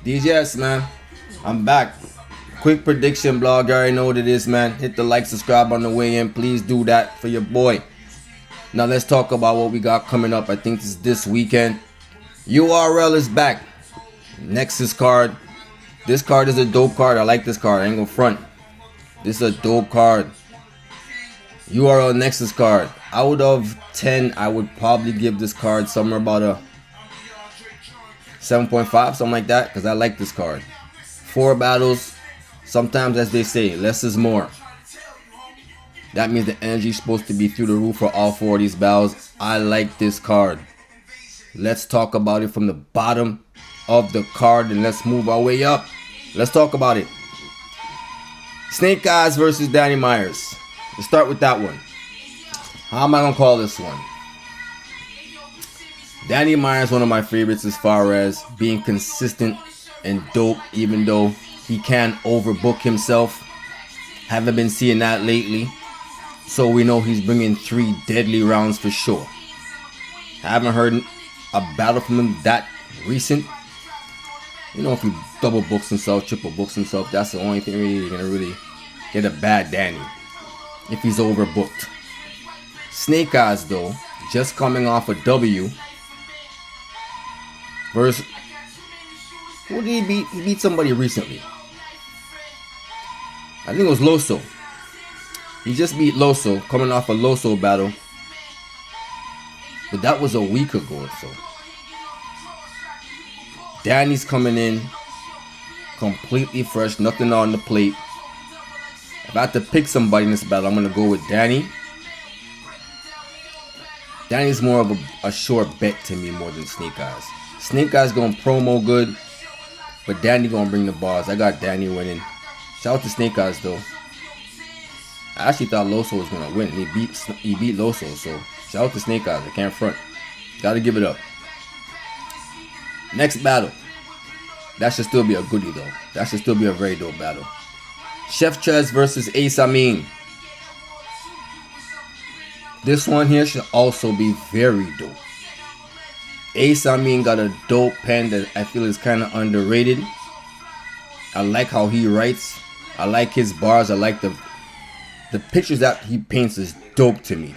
D.J.S, man. I'm back. Quick prediction blog. You already know what it is, man. Hit the like, subscribe on the way in. Please do that for your boy. Now let's talk about what we got coming up. I think it's this weekend. URL is back. NEXUS card. This card is a dope card. I like this card. I ain't gonna front. This is a dope card. URL NEXUS card. Out of 10, I would probably give this card somewhere about a 7.5, something like that, because I like this card. 4 battles. Sometimes, as they say, less is more. That means the energy is supposed to be through the roof for all 4 of these battles. I like this card. Let's talk about it from the bottom of the card and let's move our way up. Let's talk about it. Snake Eyes versus Danny Myers. Let's start with that one. How am I going to call this one? Danny Myers, one of my favorites as far as being consistent and dope, even though he can overbook himself. Haven't been seeing that lately. So we know he's bringing 3 deadly rounds for sure. Haven't heard a battle from him that recent. You know, if he double books himself, triple books himself, that's the only thing really you're gonna really get a bad Danny. If he's overbooked. Snake Eyes though, just coming off a W. Versus, who did he beat? He beat somebody recently. I think it was Loso. He just beat Loso, coming off a Loso battle. But that was a week ago or so. Danny's coming in completely fresh, nothing on the plate. If I had to pick somebody in this battle, I'm going to go with Danny. Danny's more of a sure bet to me more than Snake Eyes. Snake Eyes going to promo good, but Danny going to bring the bars. I got Danny winning. Shout out to Snake Eyes though. I actually thought Loso was going to win. He beat Loso, so shout out to Snake Eyes. I can't front. Gotta give it up. Next battle. That should still be a goodie though. That should still be a very dope battle. Chef Trez versus Ace Amin. This one here should also be very dope. Ace Amin got a dope pen that I feel is kind of underrated. I like how he writes. I like his bars. I like the pictures that he paints is dope to me.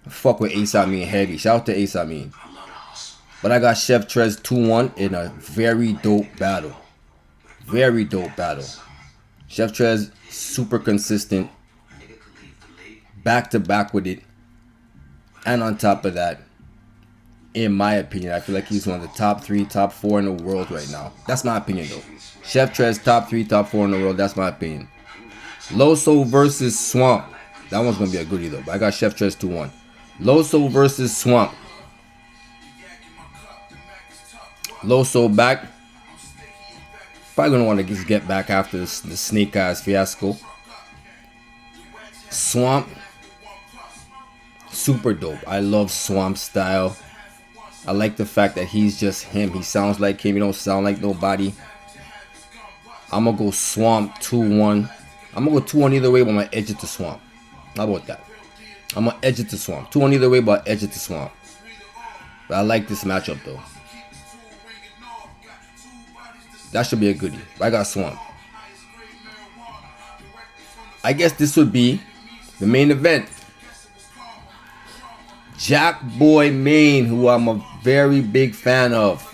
I fuck with Ace Amin heavy. Shout out to Ace Amin. But I got Chef Trez 2-1 in a very dope battle. Very dope battle. Chef Trez super consistent. Back to back with it. And on top of that, in my opinion, I feel like he's one of the top 3, top 4 in the world right now. That's my opinion though. Chef Trez top 3, top 4 in the world. That's my opinion. Loso versus Swamp. That one's going to be a goodie though. But I got Chef Trez 2-1. Loso versus Swamp. Loso back. Probably going to want to just get back after the Snake Eyes fiasco. Swamp. Super dope. I love Swamp style. I like the fact that he's just him. He sounds like him. He don't sound like nobody. I'm going to go Swamp 2-1. I'm going to go 2-1 either way, but I'm going to edge it to Swamp. How about that? I'm going to edge it to Swamp. 2-1 either way, but edge it to Swamp. But I like this matchup, though. That should be a goodie. I got Swamp. I guess this would be the main event. JAKKBOY MAINE, who I'm a very big fan of.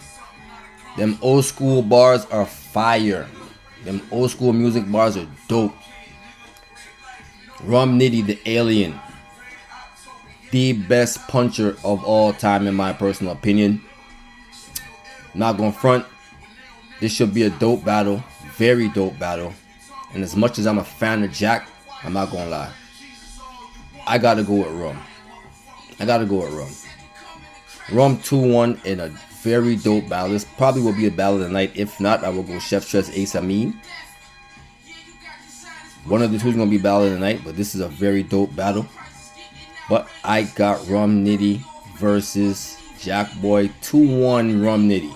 Them old school bars are fire. Them old school music bars are dope. RUM NITTY, the alien. The best puncher of all time in my personal opinion. Not gonna front. This should be a dope battle. Very dope battle. And as much as I'm a fan of Jack, I'm not gonna lie. I gotta go with RUM. I gotta go with RUM. RUM 2-1 in a very dope battle. This probably will be a battle of the night. If not, I will go Chef Trez Ace Amin. One of the two is gonna be battle of the night, but this is a very dope battle. But I got RUM NITTY versus JAKKBOY. 2-1 RUM NITTY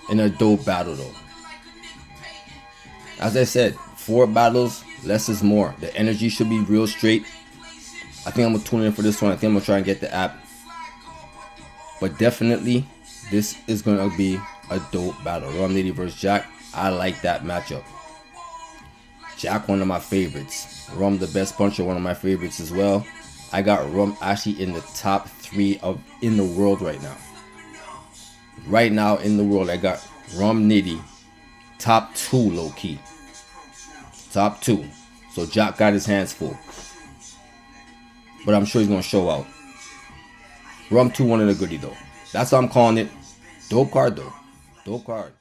in a dope battle though. As I said, 4 battles, less is more. The energy should be real straight. I think I'm going to tune in for this one. I think I'm going to try and get the app. But definitely, this is going to be a dope battle. Rum Nitty versus Jack. I like that matchup. Jack, one of my favorites. Rum, the best puncher, one of my favorites as well. I got Rum actually in the top 3 in the world right now. Right now in the world, I got Rum Nitty top 2 low key. Top 2. So Jack got his hands full. But I'm sure he's gonna show out. Rum 2 1 of the goodie though. That's what I'm calling it. Dope card though. Dope card.